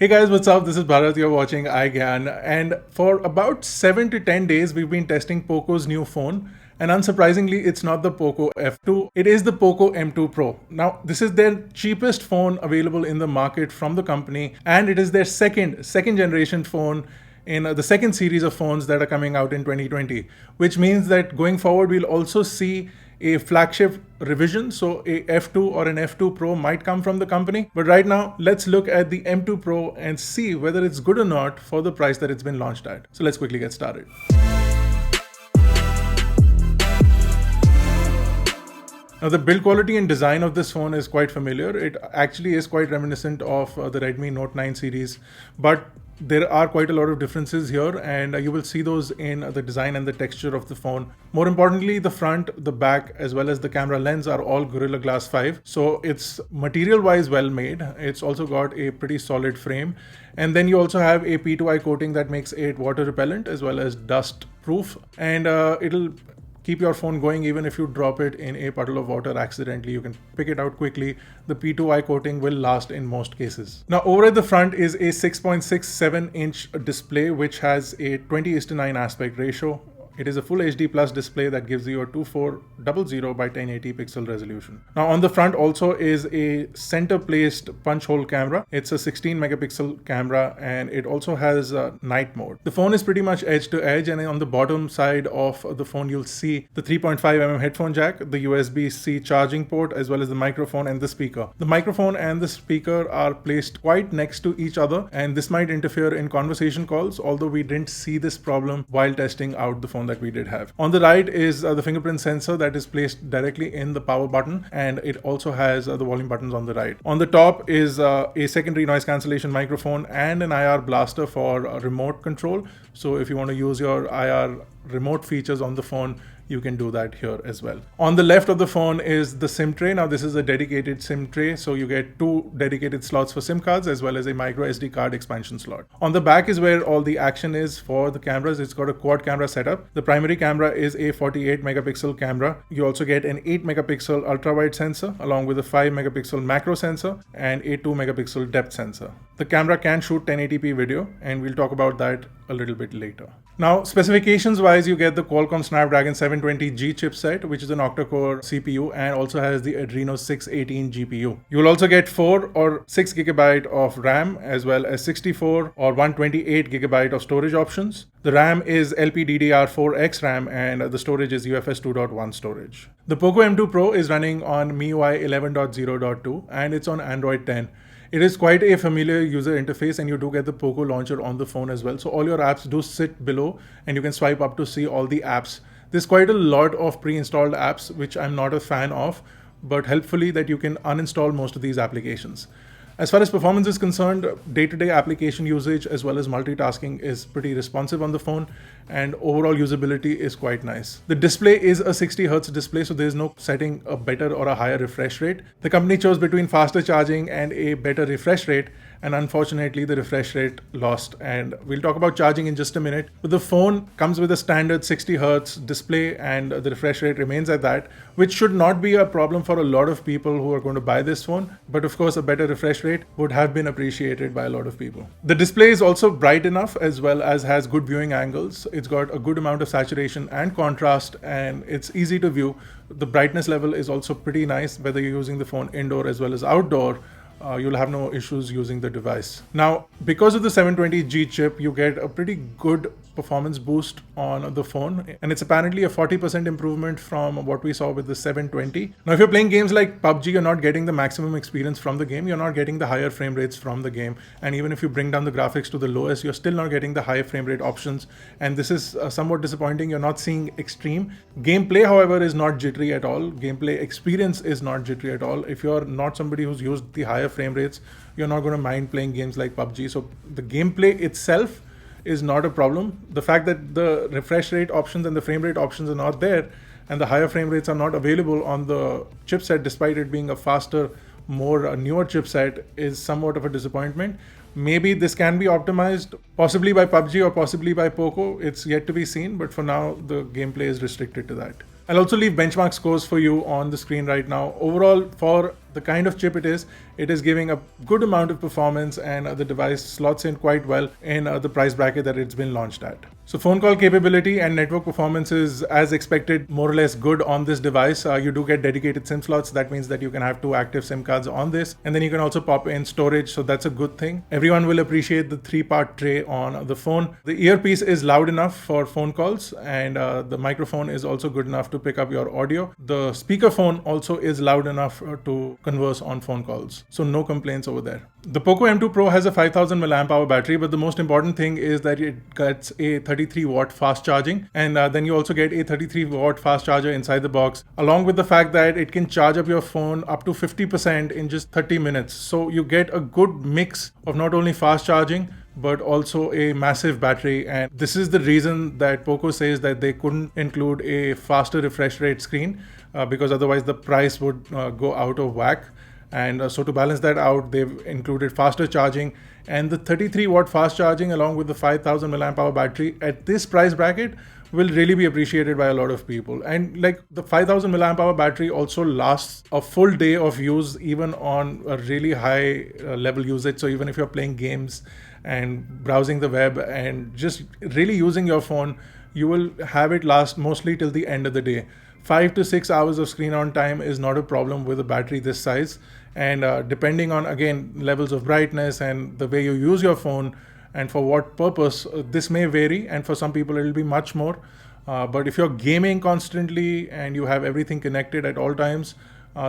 Hey guys, what's up? This is Bharat. You're watching iGyaan, and for about 7 to 10 days, we've been testing Poco's new phone. And unsurprisingly, it's not the Poco F2, it is the Poco M2 Pro. Now, this is their cheapest phone available in the market from the company, and it is their second generation phone in the second series of phones that are coming out in 2020, which means that going forward, we'll also see a flagship revision. So a F2 or an F2 Pro might come from the company. But right now, let's look at the M2 Pro and see whether it's good or not for the price that it's been launched at. So let's quickly get started. Now, the build quality and design of this phone is quite familiar. It actually is quite reminiscent of the Redmi Note 9 series, but there are quite a lot of differences here, and you will see those in the design and the texture of the phone. More importantly, the front, the back, as well as the camera lens are all Gorilla Glass 5. So it's material-wise well made. It's also got a pretty solid frame. And then you also have a P2I coating that makes it water repellent as well as dust proof. And it'll keep your phone going even if you drop it in a puddle of water accidentally. You can pick it out quickly. The P2I coating will last in most cases. Now, over at the front is a 6.67-inch display which has a 20:9 aspect ratio. It is a full HD plus display that gives you a 2400 by 1080 pixel resolution. Now, on the front also is a center placed punch hole camera. It's a 16 megapixel camera, and it also has a night mode. The phone is pretty much edge to edge, and on the bottom side of the phone you'll see the 3.5mm headphone jack, the USB-C charging port, as well as the microphone and the speaker. The microphone and the speaker are placed quite next to each other, and this might interfere in conversation calls, although we didn't see this problem while testing out the phone that we did have. On the right is the fingerprint sensor that is placed directly in the power button, and it also has the volume buttons on the right. On the top is a secondary noise cancellation microphone and an IR blaster for remote control. So if you want to use your IR remote features on the phone, you can do that here as well. On the left of the phone is the SIM tray. Now, this is a dedicated SIM tray, so you get two dedicated slots for SIM cards as well as a micro SD card expansion slot. On the back is where all the action is for the cameras. It's got a quad camera setup. The primary camera is a 48 megapixel camera. You also get an 8 megapixel ultra wide sensor along with a 5 megapixel macro sensor and a 2 megapixel depth sensor. The camera can shoot 1080p video, and we'll talk about that a little bit later. Now, specifications wise, you get the Qualcomm Snapdragon 720G chipset, which is an octa-core CPU and also has the Adreno 618 GPU. You will also get 4 or 6 GB of RAM as well as 64 or 128 GB of storage options. The RAM is LPDDR4X RAM and the storage is UFS 2.1 storage. The Poco M2 Pro is running on MIUI 11.0.2 and it's on Android 10. It is quite a familiar user interface, and you do get the Poco launcher on the phone as well. So all your apps do sit below and you can swipe up to see all the apps. There's quite a lot of pre-installed apps, which I'm not a fan of, but helpfully that you can uninstall most of these applications. As far as performance is concerned, day-to-day application usage as well as multitasking is pretty responsive on the phone, and overall usability is quite nice. The display is a 60Hz display, so there's no setting a better or a higher refresh rate. The company chose between faster charging and a better refresh rate, and unfortunately the refresh rate lost, and we'll talk about charging in just a minute. But the phone comes with a standard 60Hz display and the refresh rate remains at that, which should not be a problem for a lot of people who are going to buy this phone, but of course a better refresh rate would have been appreciated by a lot of people. The display is also bright enough as well as has good viewing angles. It's got a good amount of saturation and contrast, and it's easy to view. The brightness level is also pretty nice, whether you're using the phone indoor as well as outdoor. You'll have no issues using the device. Now, because of the 720G chip, you get a pretty good performance boost on the phone, and it's apparently a 40% improvement from what we saw with the 720. Now, if you're playing games like PUBG, you're not getting the maximum experience from the game. You're not getting the higher frame rates from the game. And even if you bring down the graphics to the lowest, you're still not getting the high frame rate options. And this is somewhat disappointing. You're not seeing extreme. Gameplay, however, is not jittery at all. Gameplay experience is not jittery at all. If you're not somebody who's used the higher frame rates, you're not going to mind playing games like PUBG. So the gameplay itself is not a problem. The fact that the refresh rate options and the frame rate options are not there, and the higher frame rates are not available on the chipset despite it being a faster, more newer chipset, is somewhat of a disappointment. Maybe this can be optimized, possibly by PUBG or possibly by Poco. It's yet to be seen, but for now the gameplay is restricted to that. I'll also leave benchmark scores for you on the screen right now. Overall, for the kind of chip it is giving a good amount of performance, and the device slots in quite well in the price bracket that it's been launched at. So phone call capability and network performance is as expected, more or less good on this device. You do get dedicated SIM slots. That means that you can have 2 active SIM cards on this, and then you can also pop in storage. So that's a good thing. Everyone will appreciate the 3-part tray on the phone. The earpiece is loud enough for phone calls, and the microphone is also good enough to pick up your audio. The speakerphone also is loud enough to converse on phone calls. So no complaints over there. The Poco M2 Pro has a 5000 mAh battery, but the most important thing is that it gets a 33 watt fast charging, and then you also get a 33 watt fast charger inside the box, along with the fact that it can charge up your phone up to 50% in just 30 minutes. So you get a good mix of not only fast charging but also a massive battery, and this is the reason that Poco says that they couldn't include a faster refresh rate screen because otherwise the price would go out of whack. And so to balance that out, they've included faster charging, and the 33 watt fast charging along with the 5000 mAh battery at this price bracket will really be appreciated by a lot of people. And like the 5000 mAh battery also lasts a full day of use even on a really high level usage. So even if you're playing games and browsing the web and just really using your phone, you will have it last mostly till the end of the day. 5 to 6 hours of screen on time is not a problem with a battery this size, and depending on again levels of brightness and the way you use your phone and for what purpose, this may vary, and for some people it will be much more, but if you're gaming constantly and you have everything connected at all times,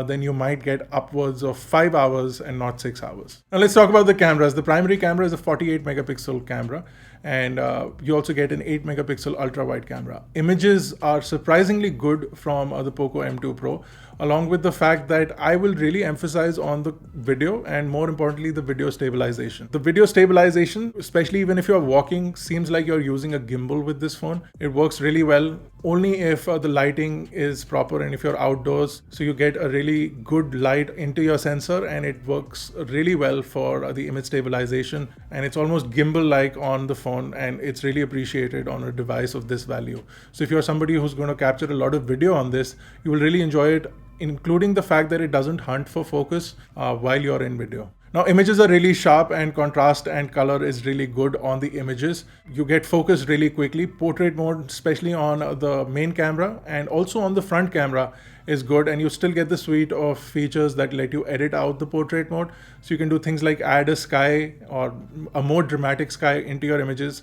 then you might get upwards of 5 hours and not 6 hours. Now let's talk about the cameras. The primary camera is a 48 megapixel camera, and you also get an 8 megapixel ultra wide camera. Images are surprisingly good from the Poco M2 Pro, along with the fact that I will really emphasize on the video, and more importantly the video stabilization. The video stabilization, especially even if you're walking, seems like you're using a gimbal with this phone. It works really well only if the lighting is proper and if you're outdoors, so you get a really good light into your sensor, and it works really well for the image stabilization, and it's almost gimbal like on the phone, and it's really appreciated on a device of this value. So if you're somebody who's going to capture a lot of video on this, you will really enjoy it, including the fact that it doesn't hunt for focus while you're in video. Now images are really sharp, and contrast and color is really good on the images. You get focus really quickly. Portrait mode, especially on the main camera and also on the front camera, is good, and you still get the suite of features that let you edit out the portrait mode. So you can do things like add a sky or a more dramatic sky into your images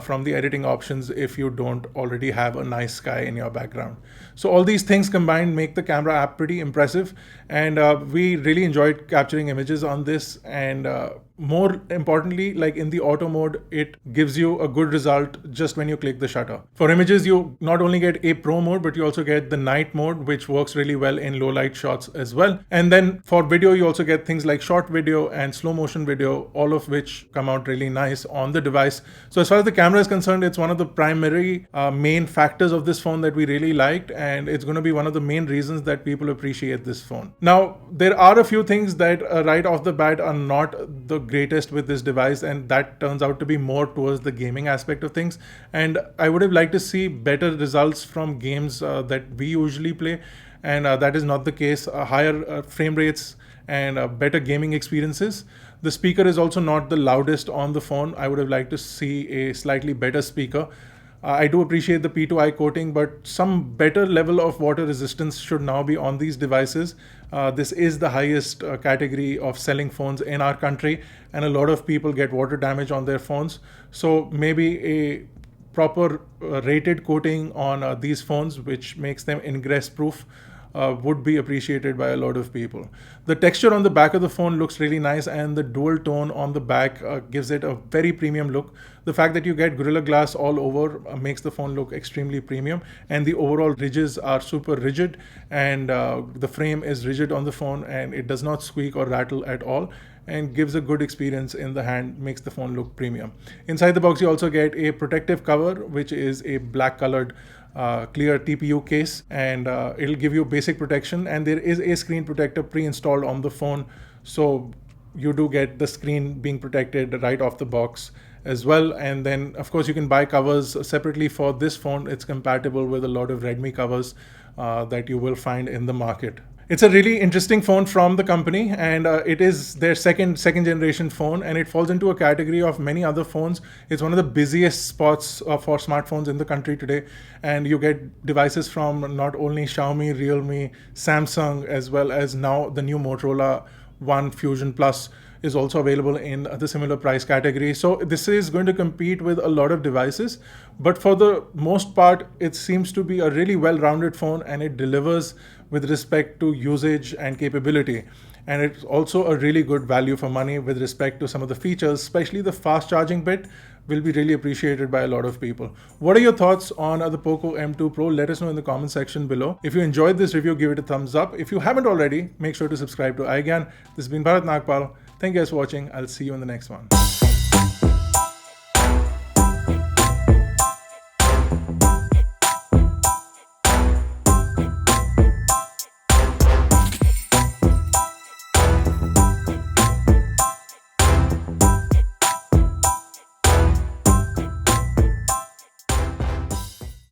from the editing options if you don't already have a nice sky in your background. So all these things combined make the camera app pretty impressive, and we really enjoyed capturing images on this, and more importantly, like in the auto mode, it gives you a good result just when you click the shutter. For images, you not only get a pro mode, but you also get the night mode, which works really well in low light shots as well. And then for video, you also get things like short video and slow motion video, all of which come out really nice on the device. So as far as the camera is concerned, it's one of the primary main factors of this phone that we really liked, and it's going to be one of the main reasons that people appreciate this phone. Now, there are a few things that right off the bat are not the greatest with this device, and that turns out to be more towards the gaming aspect of things, and I would have liked to see better results from games that we usually play, and that is not the case. Higher frame rates and better gaming experiences. The speaker is also not the loudest on the phone. I would have liked to see a slightly better speaker. I do appreciate the P2I coating, but some better level of water resistance should now be on these devices. This is the highest category of selling phones in our country, and a lot of people get water damage on their phones. So maybe a proper rated coating on these phones, which makes them ingress proof, would be appreciated by a lot of people. The texture on the back of the phone looks really nice, and the dual tone on the back gives it a very premium look. The fact that you get Gorilla Glass all over makes the phone look extremely premium, and the overall ridges are super rigid, and the frame is rigid on the phone, and it does not squeak or rattle at all, and gives a good experience in the hand, makes the phone look premium. Inside the box, you also get a protective cover, which is a black colored clear TPU case, and it'll give you basic protection, and there is a screen protector pre-installed on the phone. So you do get the screen being protected right off the box as well. And then of course you can buy covers separately for this phone. It's compatible with a lot of Redmi covers that you will find in the market. It's a really interesting phone from the company, and it is their second generation phone, and it falls into a category of many other phones. It's one of the busiest spots for smartphones in the country today, and you get devices from not only Xiaomi, Realme, Samsung, as well as now the new Motorola One Fusion Plus is also available in the similar price category. So this is going to compete with a lot of devices, but for the most part, it seems to be a really well-rounded phone, and it delivers with respect to usage and capability. And it's also a really good value for money with respect to some of the features, especially the fast charging bit will be really appreciated by a lot of people. What are your thoughts on the Poco M2 Pro? Let us know in the comment section below. If you enjoyed this review, give it a thumbs up. If you haven't already, make sure to subscribe to iGyaan. This has been Bharat Nagpal. Thank you guys for watching. I'll see you in the next one.